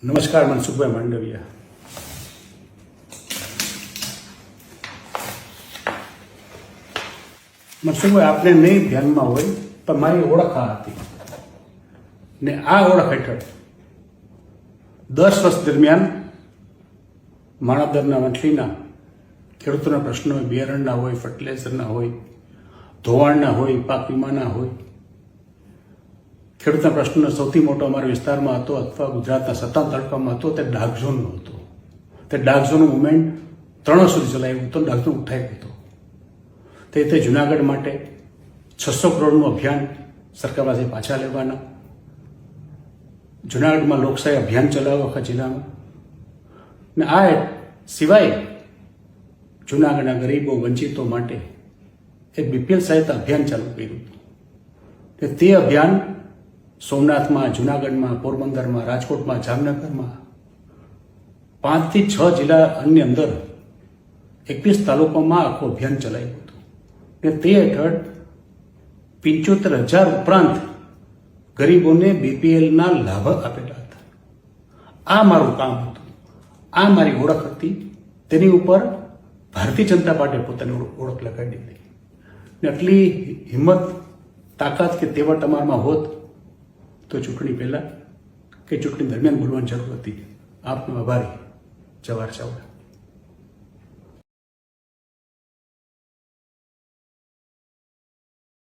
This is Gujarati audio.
નમસ્કાર, મનસુખભાઈ માંડવિયા. મનસુખભાઈ, આપને નહીં ધ્યાનમાં હોય પણ મારી ઓળખ આ હતી ને આ ઓળખ હેઠળ 10 વર્ષ દરમિયાન માણાવદરના વંથલીના ખેડૂતોના પ્રશ્નો હોય, બિયારણના હોય, ફર્ટિલાઇઝરના હોય, ધોવાણના હોય, પાક વીમાના હોય, ખેડૂતના પ્રશ્નનો સૌથી મોટો અમારા વિસ્તારમાં હતો અથવા ગુજરાતના 57 તાલુકામાં હતો તે ડાર્ક ઝોનનો હતો. તે ડાર્ક ઝોનનું મુવમેન્ટ 3 સુધી ચલાવ્યું હતું. ડાર્ક ઝોન ઉઠાવી હતો તે જુનાગઢ માટે 600 કરોડનું અભિયાન સરકાર પાસે પાછા લેવાના, જુનાગઢમાં લોકશાહી અભિયાન ચલાવ્યું આખા જિલ્લામાં, ને આ સિવાય જુનાગઢના ગરીબો વંચિતો માટે એક બીપીએલ સહાયતા અભિયાન ચાલુ કર્યું હતું. તે અભિયાન સોમનાથમાં, જુનાગઢમાં, પોરબંદરમાં, રાજકોટમાં, જામનગરમાં 5 થી 6 જિલ્લાની અંદર 21 તાલુકામાં આખું અભિયાન ચલાવ્યું હતું. ને તે હેઠળ 75,000 ઉપરાંત ગરીબોને બીપીએલના લાભ આપેલા હતા. આ મારું કામ હતું, આ મારી ઓળખ હતી. તેની ઉપર ભારતીય જનતા પાર્ટીએ પોતાની ઓળખ લગાડી હતી. ને આટલી હિંમત, તાકાત કે તેવડ તમારામાં હોત તો ચૂંટણી પહેલાં કે ચૂંટણી દરમિયાન બોલવાની જરૂર હતી. આપનો આભારી, જવાહર ચાવડા.